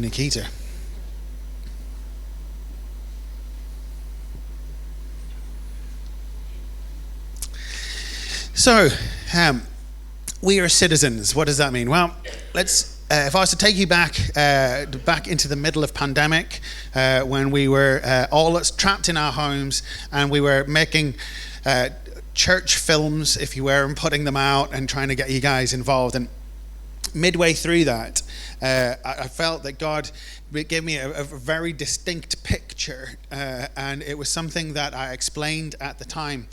Nikita. So, we are citizens. What does that mean? Well, let's. If I was to take you back into the middle of pandemic, when we were all trapped in our homes and we were making church films, if you were, and putting them out and trying to get you guys involved. And midway through that, I felt that God gave me a very distinct picture, and it was something that I explained at the time.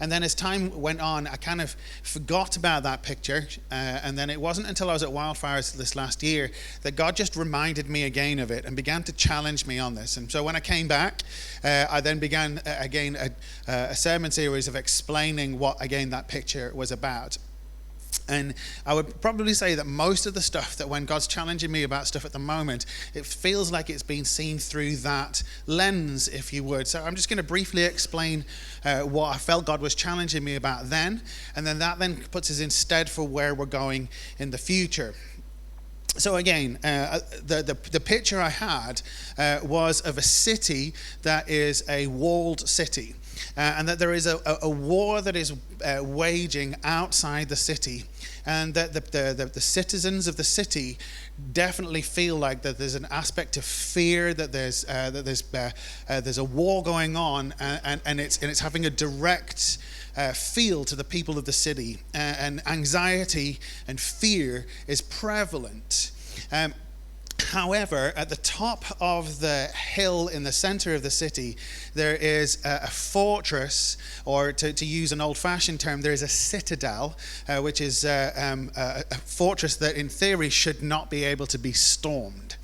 And then as time went on, I kind of forgot about that picture. And then it wasn't until I was at Wildfires this last year that God just reminded me again of it and began to challenge me on this. And so when I came back, I then began again a sermon series of explaining what, again, that picture was about. And I would probably say that most of the stuff that when God's challenging me about stuff at the moment, it feels like it's been seen through that lens, if you would. So I'm just going to briefly explain what I felt God was challenging me about then. And then that then puts us instead for where we're going in the future. So again, the picture I had was of a city that is a walled city. And that there is a war that is waging outside the city, and that the citizens of the city definitely feel like that there's an aspect of fear, that there's a war going on, and it's having a direct feel to the people of the city, and anxiety and fear is prevalent. However, at the top of the hill in the center of the city, there is a fortress, or to use an old-fashioned term, there is a citadel, which is a fortress that in theory should not be able to be stormed.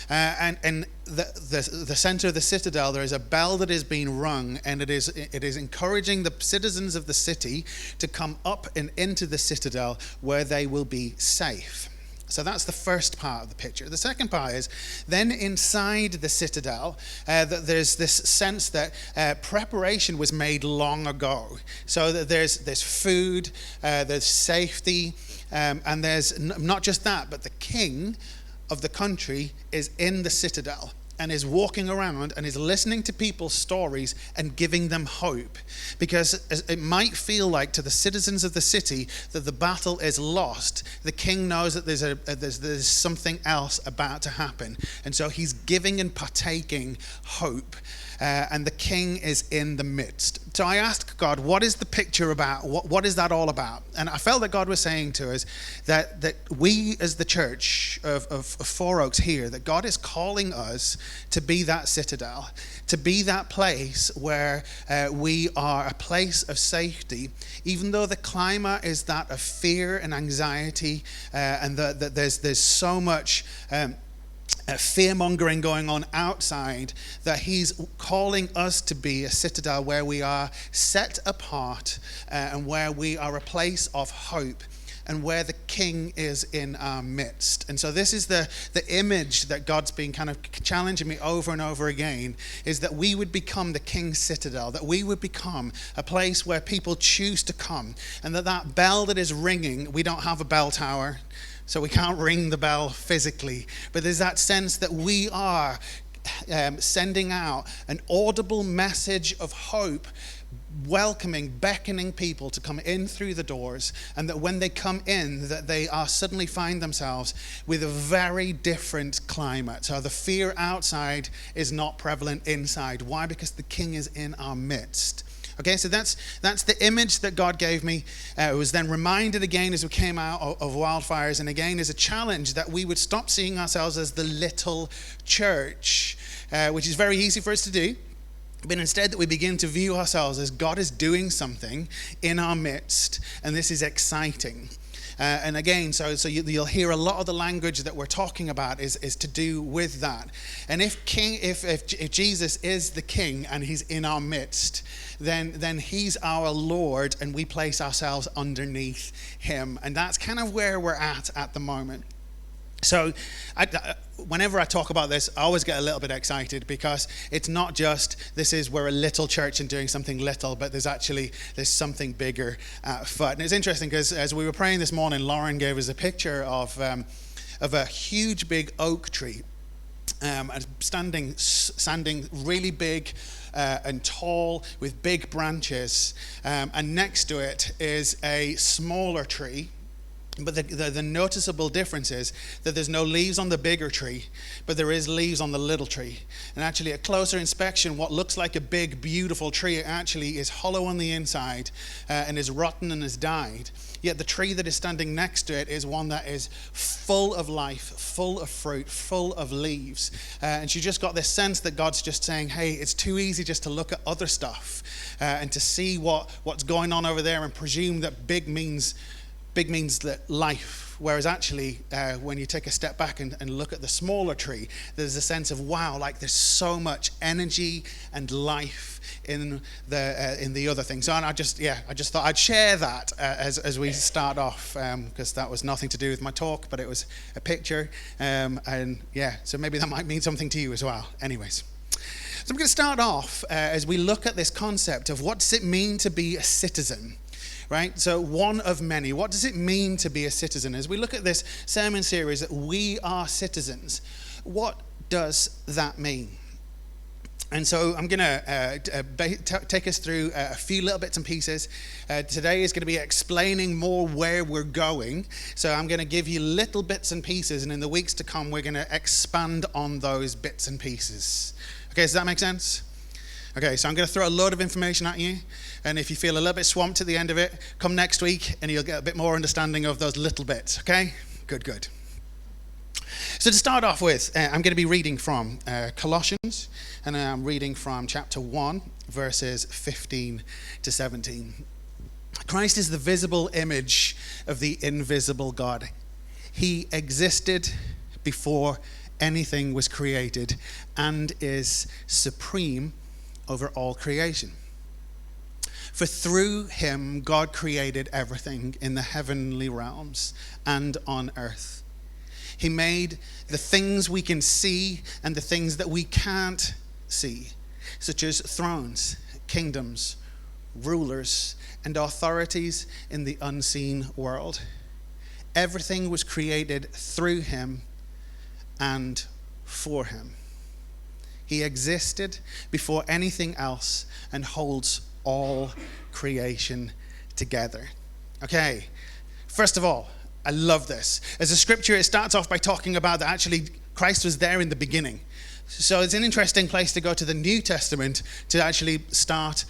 And the center of the citadel, there is a bell that is being rung, and it is encouraging the citizens of the city to come up and into the citadel where they will be safe. So that's the first part of the picture. The second part is then inside the citadel, that there's this sense that preparation was made long ago. So that there's food, there's safety, and there's not just that, but the king of the country is in the citadel and is walking around and is listening to people's stories and giving them hope. Because it might feel like to the citizens of the city that the battle is lost, the king knows that there's something else about to happen. And so he's giving and partaking hope. And the king is in the midst. So I asked God, what is the picture about? What is that all about? And I felt that God was saying to us that we as the church of Four Oaks here, that God is calling us to be that citadel, to be that place where we are a place of safety, even though the climate is that of fear and anxiety, and that there's so much fear-mongering going on outside, that he's calling us to be a citadel where we are set apart, and where we are a place of hope, and where the king is in our midst. And so this is the image that God's been kind of challenging me over and over again, is that we would become the king's citadel, that we would become a place where people choose to come, and that bell that is ringing, we don't have a bell tower, so we can't ring the bell physically, but there's that sense that we are sending out an audible message of hope, welcoming, beckoning people to come in through the doors, and that when they come in, that they are suddenly find themselves with a very different climate. So the fear outside is not prevalent inside. Why? Because the king is in our midst. Okay, so that's the image that God gave me. It was then reminded again as we came out of Wildfires, and again as a challenge that we would stop seeing ourselves as the little church, which is very easy for us to do, but instead that we begin to view ourselves as God is doing something in our midst, and this is exciting. And again, so you'll hear a lot of the language that we're talking about is to do with that. And if Jesus is the king and he's in our midst, then he's our Lord, and we place ourselves underneath him. And that's kind of where we're at the moment. So whenever I talk about this, I always get a little bit excited, because it's not just we're a little church and doing something little, but there's something bigger at foot. And it's interesting because as we were praying this morning, Lauren gave us a picture of a huge big oak tree. and standing really big and tall with big branches. And next to it is a smaller tree. But the noticeable difference is that there's no leaves on the bigger tree, but there is leaves on the little tree. And actually, at closer inspection, what looks like a big, beautiful tree actually is hollow on the inside and is rotten and has died. Yet the tree that is standing next to it is one that is full of life, full of fruit, full of leaves. And she just got this sense that God's just saying, hey, it's too easy just to look at other stuff and to see what's going on over there and presume that big means that life, whereas actually when you take a step back and look at the smaller tree, there's a sense of wow, like there's so much energy and life in the other thing. So I just thought I'd share that as we start off, because that was nothing to do with my talk, but it was a picture, so maybe that might mean something to you as well. Anyways, so I'm going to start off as we look at this concept of what does it mean to be a citizen. Right? So one of many. What does it mean to be a citizen? As we look at this sermon series that we are citizens, what does that mean? And so I'm going to take us through a few little bits and pieces. Today is going to be explaining more where we're going. So I'm going to give you little bits and pieces, and in the weeks to come, we're going to expand on those bits and pieces. Okay, does that make sense? Okay, so I'm going to throw a load of information at you, and if you feel a little bit swamped at the end of it, come next week and you'll get a bit more understanding of those little bits, okay? Good. So to start off with, I'm going to be reading from Colossians, and I'm reading from chapter 1, verses 15 to 17. Christ is the visible image of the invisible God. He existed before anything was created and is supreme over all creation. For through him, God created everything in the heavenly realms and on earth. He made the things we can see and the things that we can't see, such as thrones, kingdoms, rulers, and authorities in the unseen world. Everything was created through him and for him. He existed before anything else and holds all creation together. Okay, first of all, I love this. As a scripture, it starts off by talking about that actually Christ was there in the beginning. So it's an interesting place to go to the New Testament to actually start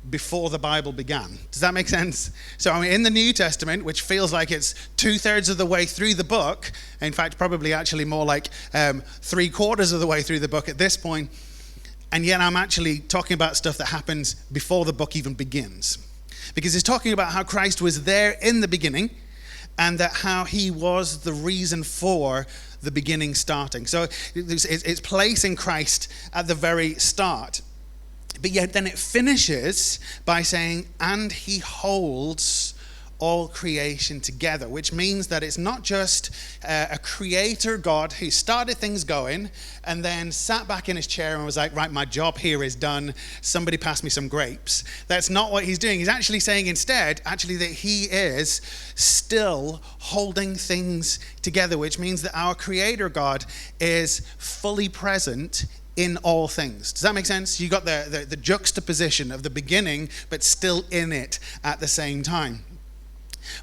before the Bible began. Does that make sense? So I mean, in the New Testament, which feels like it's 2/3 of the way through the book, in fact, probably actually more like 3/4 of the way through the book at this point, and yet I'm actually talking about stuff that happens before the book even begins. Because it's talking about how Christ was there in the beginning, and that how he was the reason for the beginning starting. So it's placing Christ at the very start. But yet then it finishes by saying, and he holds all creation together, which means that it's not just a creator God who started things going and then sat back in his chair and was like, right, my job here is done. Somebody pass me some grapes. That's not what he's doing. He's actually saying instead, actually, that he is still holding things together, which means that our creator God is fully present in all things. Does that make sense? You got the juxtaposition of the beginning, but still in it at the same time.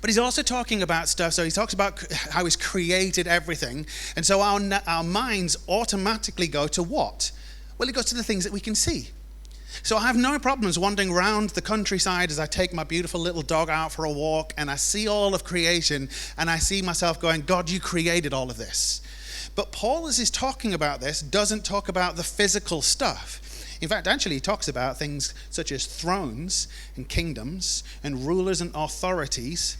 But he's also talking about stuff, so he talks about how he's created everything, and so our minds automatically go to what? Well, it goes to the things that we can see. So I have no problems wandering around the countryside as I take my beautiful little dog out for a walk, and I see all of creation, and I see myself going, God, you created all of this. But Paul, as he's talking about this, doesn't talk about the physical stuff. In fact, actually, he talks about things such as thrones and kingdoms and rulers and authorities,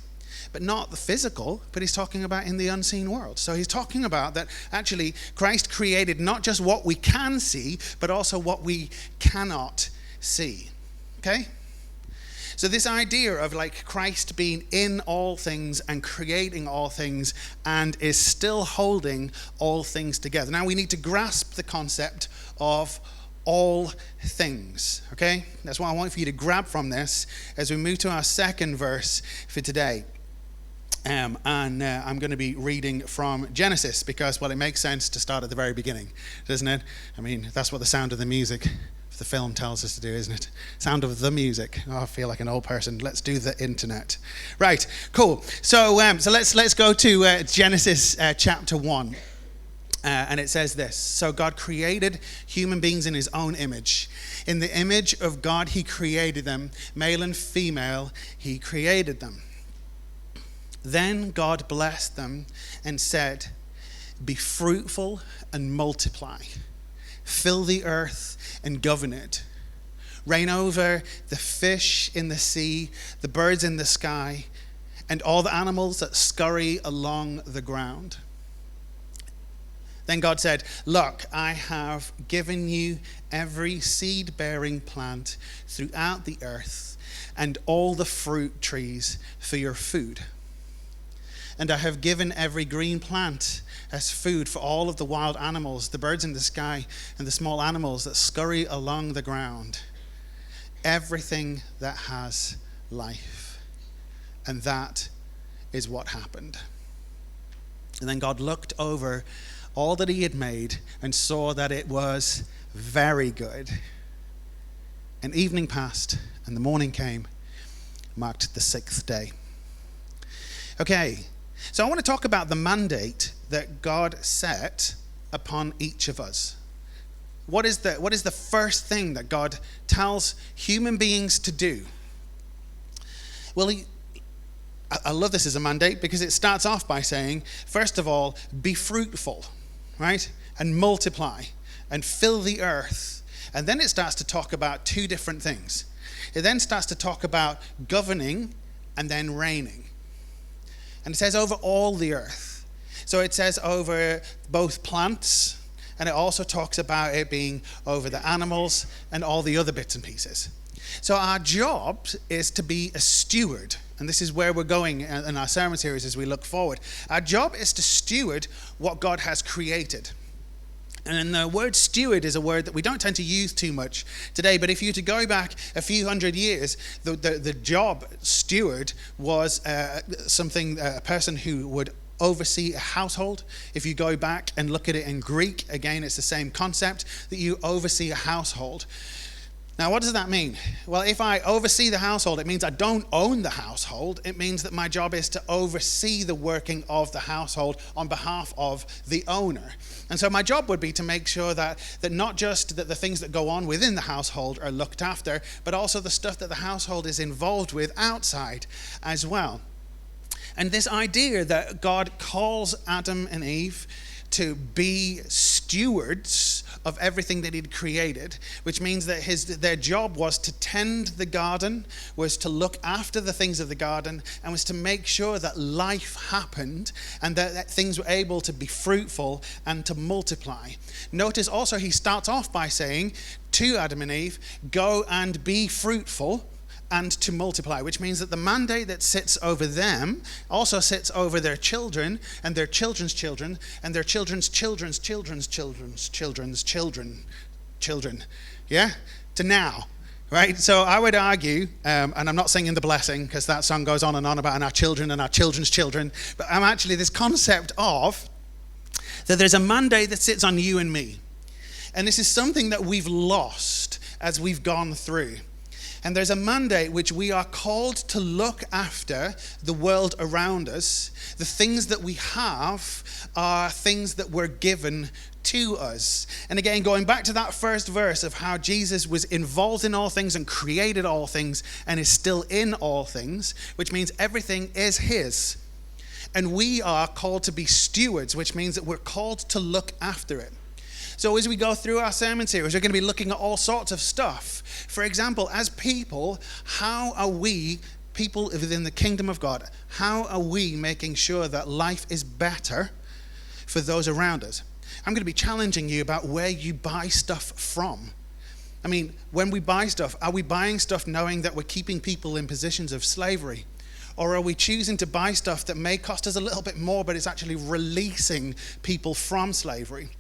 but not the physical, but he's talking about in the unseen world. So he's talking about that actually Christ created not just what we can see, but also what we cannot see. Okay? So this idea of like Christ being in all things and creating all things and is still holding all things together. Now we need to grasp the concept of all things, okay? That's what I want for you to grab from this as we move to our second verse for today. And I'm going to be reading from Genesis because, well, it makes sense to start at the very beginning, doesn't it? I mean, that's what the sound of the music of the film tells us to do, isn't it? Sound of the music. Oh, I feel like an old person. Let's do the internet. Right, cool. So let's go to Genesis chapter 1. And it says this: so God created human beings in his own image. In the image of God, he created them. Male and female, he created them. Then God blessed them and said, "Be fruitful and multiply. Fill the earth and govern it. Reign over the fish in the sea, the birds in the sky, and all the animals that scurry along the ground." Then God said, "Look, I have given you every seed-bearing plant throughout the earth and all the fruit trees for your food. And I have given every green plant as food for all of the wild animals, the birds in the sky, and the small animals that scurry along the ground. Everything that has life." And that is what happened. And then God looked over all that he had made and saw that it was very good. And evening passed and the morning came, marked the 6th day. Okay. So I want to talk about the mandate that God set upon each of us. What is the first thing that God tells human beings to do? Well, I love this as a mandate because it starts off by saying, first of all, be fruitful, right? And multiply and fill the earth. And then it starts to talk about two different things. It then starts to talk about governing and then reigning. And it says over all the earth. So it says over both plants, and it also talks about it being over the animals and all the other bits and pieces. So our job is to be a steward. And this is where we're going in our sermon series as we look forward. Our job is to steward what God has created. And the word steward is a word that we don't tend to use too much today. But if you were to go back a few hundred years, the job steward was a person who would oversee a household. If you go back and look at it in Greek, again, it's the same concept, that you oversee a household. Now, what does that mean? Well, if I oversee the household, it means I don't own the household. It means that my job is to oversee the working of the household on behalf of the owner. And so my job would be to make sure that not just that the things that go on within the household are looked after, but also the stuff that the household is involved with outside as well. And this idea that God calls Adam and Eve to be stewards of everything that he'd created, which means that their job was to tend the garden, was to look after the things of the garden, and was to make sure that life happened and that things were able to be fruitful and to multiply. Notice also he starts off by saying to Adam and Eve, "Go and be fruitful and to multiply," which means that the mandate that sits over them also sits over their children and their children's children and their children's children's children's children's children. Yeah? To now. Right? So I would argue, and I'm not singing the blessing because that song goes on and on about our children and our children's children, but I'm actually this concept of that there's a mandate that sits on you and me. And this is something that we've lost as we've gone through. And there's a mandate which we are called to look after the world around us. The things that we have are things that were given to us. And again, going back to that first verse of how Jesus was involved in all things and created all things and is still in all things, which means everything is his. And we are called to be stewards, which means that we're called to look after it. So as we go through our sermon series, we're going to be looking at all sorts of stuff. For example, as people, how are we, people within the kingdom of God, how are we making sure that life is better for those around us? I'm going to be challenging you about where you buy stuff from. I mean, when we buy stuff, are we buying stuff knowing that we're keeping people in positions of slavery? Or are we choosing to buy stuff that may cost us a little bit more, but it's actually releasing people from slavery?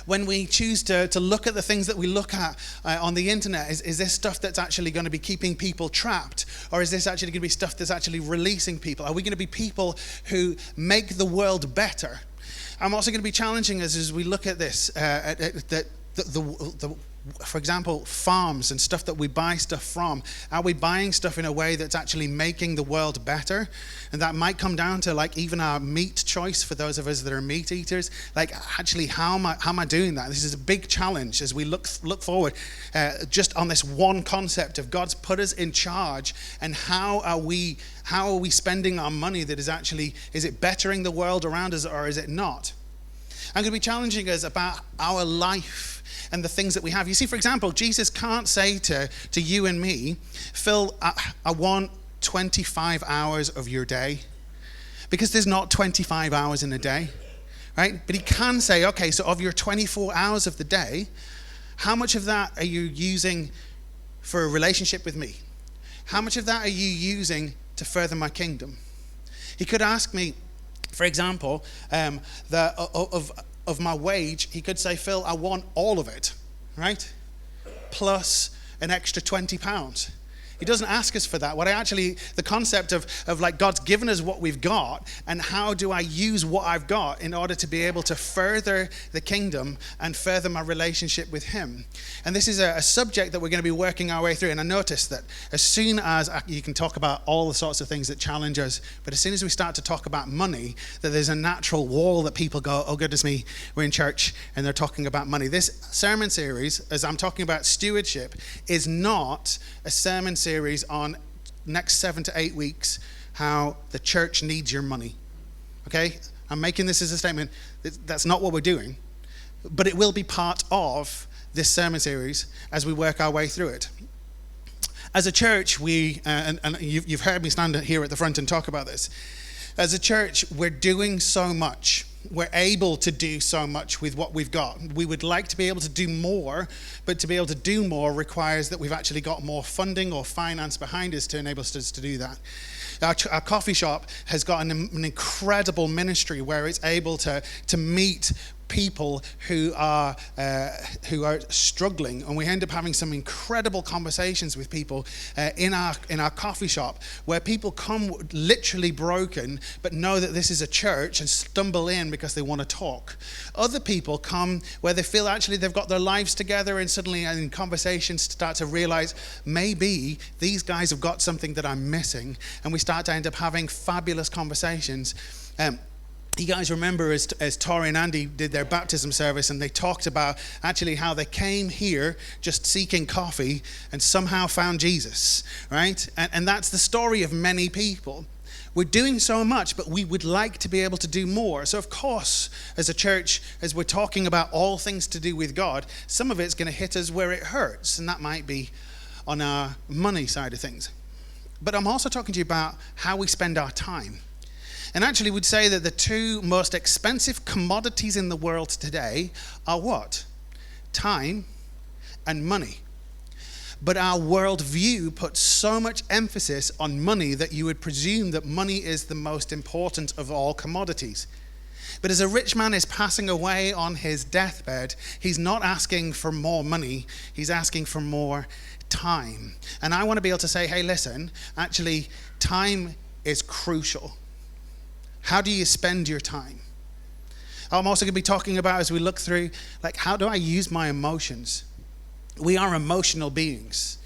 When we choose to look at the things that we look at on the internet, is this stuff that's actually going to be keeping people trapped? Or is this actually going to be stuff that's actually releasing people? Are we going to be people who make the world better? I'm also going to be challenging us as we look at this, for example, farms and stuff that we buy stuff from. Are we buying stuff in a way that's actually making the world better? And that might come down to like even our meat choice for those of us that are meat eaters. Like actually, how am I doing that? This is a big challenge as we look forward just on this one concept of God's put us in charge, and how are we spending our money that is it bettering the world around us or is it not? I'm going to be challenging us about our life and the things that we have. You see, for example, Jesus can't say to you and me, Phil, I want 25 hours of your day, because there's not 25 hours in a day, right? But he can say, okay, so of your 24 hours of the day, how much of that are you using for a relationship with me? How much of that are you using to further my kingdom? He could ask me, for example, of my wage, he could say, Phil, I want all of it, right? Plus an extra £20. He doesn't ask us for that. The concept of like God's given us what we've got, and how do I use what I've got in order to be able to further the kingdom and further my relationship with him. And this is a subject that we're going to be working our way through. And I noticed that as soon as you can talk about all the sorts of things that challenge us, but as soon as we start to talk about money, that there's a natural wall that people go, oh goodness me, we're in church and they're talking about money. This sermon series, as I'm talking about stewardship, is not a sermon series on next 7 to 8 weeks how the church needs your money. Okay? I'm making this as a statement. That's not what we're doing, but it will be part of this sermon series as we work our way through it. As a church, and you've heard me stand here at the front and talk about this. As a church, we're doing so much. We're able to do so much with what we've got. We would like to be able to do more, but to be able to do more requires that we've actually got more funding or finance behind us to enable us to do that. Our coffee shop has got an incredible ministry where it's able to meet people who are struggling, and we end up having some incredible conversations with people in our coffee shop, where people come literally broken but know that this is a church and stumble in because they want to talk. Other people come where they feel actually they've got their lives together, and suddenly in conversations start to realize maybe these guys have got something that I'm missing, and we start to end up having fabulous conversations. You guys remember as Tori and Andy did their baptism service, and they talked about actually how they came here just seeking coffee and somehow found Jesus, right? And that's the story of many people. We're doing so much, but we would like to be able to do more. So of course, as a church, as we're talking about all things to do with God, some of it's going to hit us where it hurts, and that might be on our money side of things. But I'm also talking to you about how we spend our time. And actually would say that the two most expensive commodities in the world today are what? Time and money. But our worldview puts so much emphasis on money that you would presume that money is the most important of all commodities. But as a rich man is passing away on his deathbed, he's not asking for more money, he's asking for more time. And I want to be able to say, hey, listen, actually, time is crucial. How do you spend your time? I'm also going to be talking about, as we look through, like, how do I use my emotions? We are emotional beings.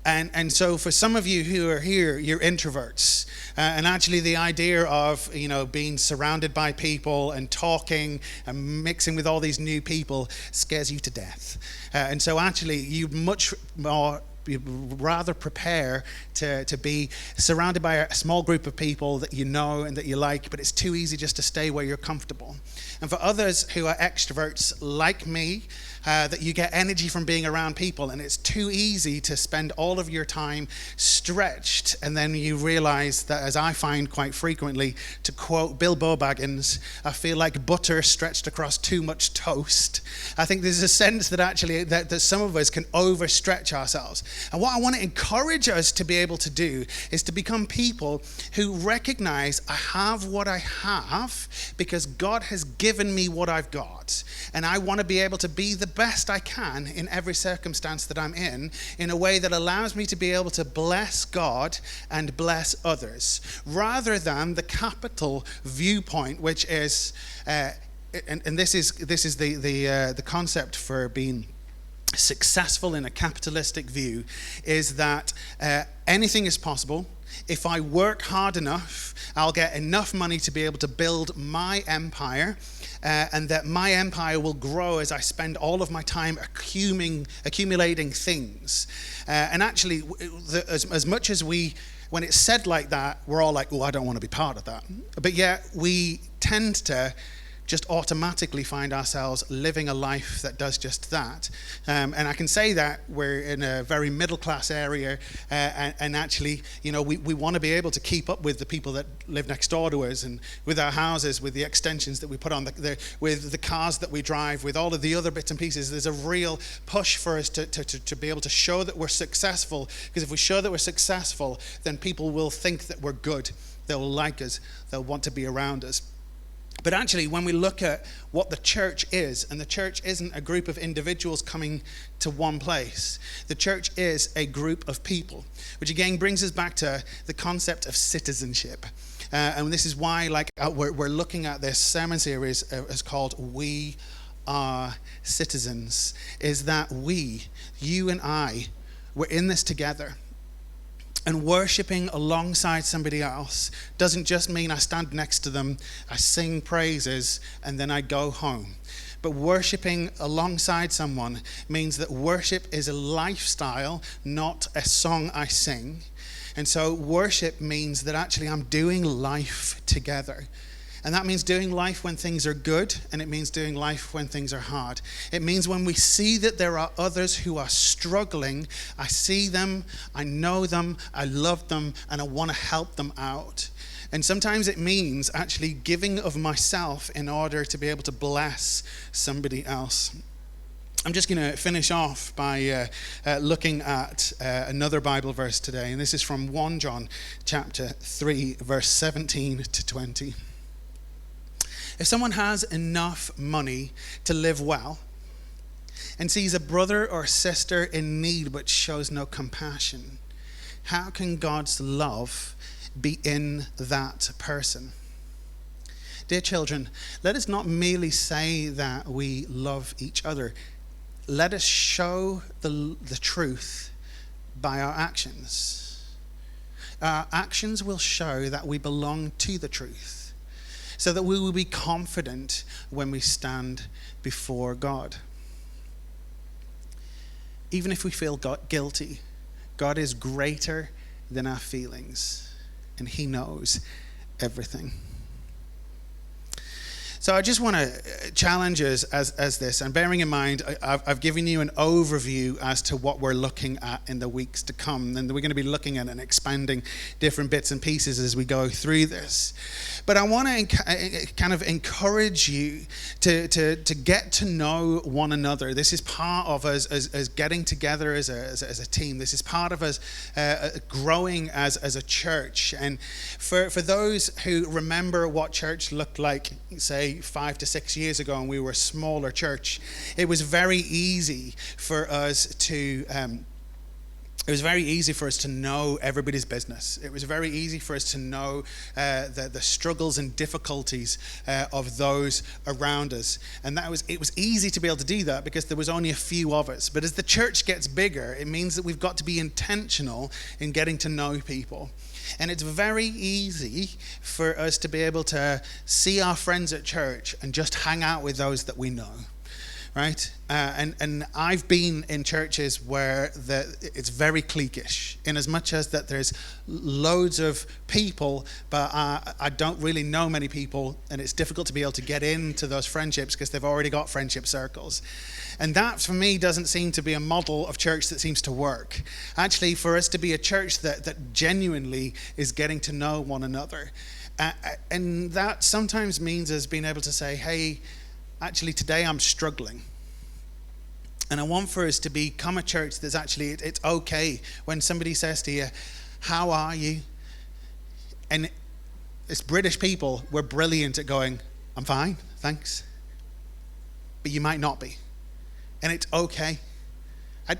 And so for some of you who are here, you're introverts. And actually the idea of, being surrounded by people and talking and mixing with all these new people scares you to death. And so actually you'd much more rather prepare to be surrounded by a small group of people that you know and that you like, but it's too easy just to stay where you're comfortable. And for others who are extroverts like me, that you get energy from being around people, and it's too easy to spend all of your time stretched, and then you realize that, as I find quite frequently, to quote Bilbo Baggins, I feel like butter stretched across too much toast. I think there's a sense that actually that some of us can overstretch ourselves. And what I want to encourage us to be able to do is to become people who recognize I have what I have because God has given me what I've got. And I want to be able to be the best I can in every circumstance that I'm in a way that allows me to be able to bless God and bless others, rather than the capital viewpoint, which is, and this is the concept for being successful in a capitalistic view, is that anything is possible. If I work hard enough, I'll get enough money to be able to build my empire, and that my empire will grow as I spend all of my time accumulating things. And actually, as much as when it's said like that, we're all like, oh, I don't want to be part of that. But yet we tend to just automatically find ourselves living a life that does just that. And I can say that we're in a very middle class area, and actually, we want to be able to keep up with the people that live next door to us, and with our houses, with the extensions that we put on, with the cars that we drive, with all of the other bits and pieces. There's a real push for us to be able to show that we're successful, because if we show that we're successful, then people will think that we're good. They'll like us. They'll want to be around us. But actually, when we look at what the church is, and the church isn't a group of individuals coming to one place. The church is a group of people, which again brings us back to the concept of citizenship. And this is why we're looking at this sermon series as called We Are Citizens, is that we, you and I, we're in this together. And worshiping alongside somebody else doesn't just mean I stand next to them, I sing praises, and then I go home. But worshiping alongside someone means that worship is a lifestyle, not a song I sing. And so worship means that actually I'm doing life together. And that means doing life when things are good, and it means doing life when things are hard. It means when we see that there are others who are struggling, I see them, I know them, I love them, and I want to help them out. And sometimes it means actually giving of myself in order to be able to bless somebody else. I'm just going to finish off by looking at another Bible verse today, and this is from 1 John chapter 3, verse 17 to 20. If someone has enough money to live well and sees a brother or sister in need but shows no compassion, how can God's love be in that person? Dear children, let us not merely say that we love each other. Let us show the truth by our actions. Our actions will show that we belong to the truth, so that we will be confident when we stand before God. Even if we feel guilty, God is greater than our feelings, and He knows everything. So I just want to challenge us as this, and bearing in mind, I've given you an overview as to what we're looking at in the weeks to come, and we're going to be looking at and expanding different bits and pieces as we go through this. But I want to kind of encourage you to get to know one another. This is part of us as getting together as a team. This is part of us growing as a church. And for those who remember what church looked like, say, 5 to 6 years ago, and we were a smaller church, it was very easy for us to know everybody's business. It was very easy for us to know the struggles and difficulties of those around us. And it was easy to be able to do that because there was only a few of us. But as the church gets bigger, it means that we've got to be intentional in getting to know people. And it's very easy for us to be able to see our friends at church and just hang out with those that we know. right? And I've been in churches where it's very cliquish, in as much as that there's loads of people, but I don't really know many people, and it's difficult to be able to get into those friendships because they've already got friendship circles. And that, for me, doesn't seem to be a model of church that seems to work. Actually, for us to be a church that genuinely is getting to know one another, and that sometimes means us being able to say, hey, actually today I'm struggling. And I want for us to become a church that's actually, it's okay when somebody says to you, how are you? And as British people, we're brilliant at going, I'm fine, thanks. But you might not be. And it's okay.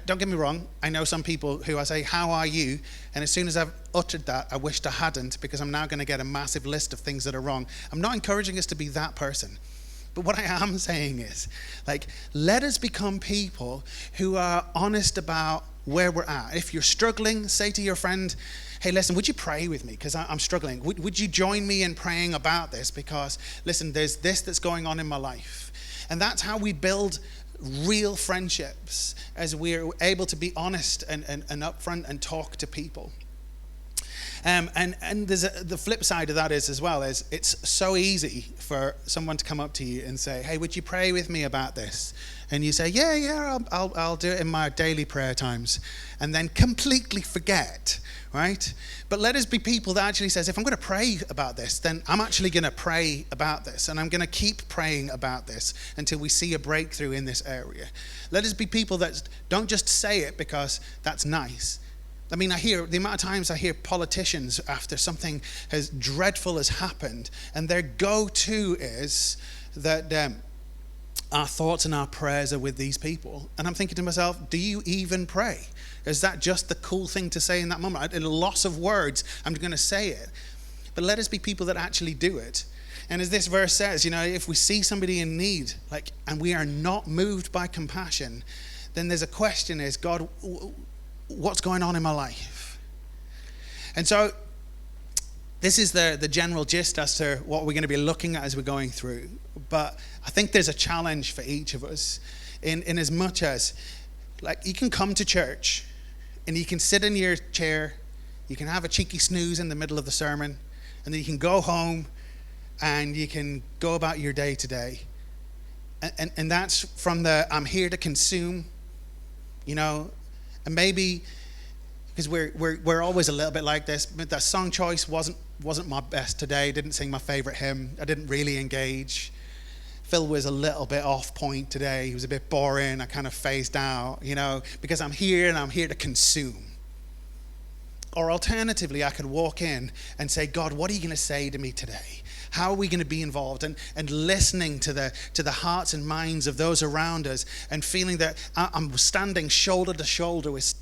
Don't get me wrong, I know some people who I say, how are you? And as soon as I've uttered that, I wished I hadn't, because I'm now going to get a massive list of things that are wrong. I'm not encouraging us to be that person. But what I am saying is, like, let us become people who are honest about where we're at. If you're struggling, say to your friend, hey, listen, would you pray with me? Because I'm struggling. Would you join me in praying about this? Because, listen, there's this that's going on in my life. And that's how we build real friendships, as we're able to be honest and upfront and talk to people. And there's the flip side of that is as well, is it's so easy for someone to come up to you and say, hey, would you pray with me about this? And you say, yeah, I'll do it in my daily prayer times, and then completely forget, right? But let us be people that actually says, if I'm going to pray about this, then I'm actually going to pray about this, and I'm going to keep praying about this until we see a breakthrough in this area. Let us be people that don't just say it because that's nice. I mean, I hear the amount of times I hear politicians after something as dreadful has happened, and their go-to is that our thoughts and our prayers are with these people. And I'm thinking to myself, do you even pray? Is that just the cool thing to say in that moment? In a loss of words, I'm going to say it. But let us be people that actually do it. And as this verse says, you know, if we see somebody in need, and we are not moved by compassion, then there's a question is, God, what's going on in my life? And so this is the general gist as to what we're going to be looking at as we're going through. But I think there's a challenge for each of us in as much as, like, you can come to church and you can sit in your chair, you can have a cheeky snooze in the middle of the sermon, and then you can go home and you can go about your day to day. And that's from the I'm here to consume, you know. And maybe because we're always a little bit like this, but that song choice wasn't my best today. Didn't sing my favorite hymn. I didn't really engage. Phil was a little bit off point today. He was a bit boring. I kind of phased out, you know, because I'm here and I'm here to consume. Or alternatively, I could walk in and say, God, what are you going to say to me today? How are we going to be involved? And listening to the hearts and minds of those around us, and feeling that I'm standing shoulder to shoulder with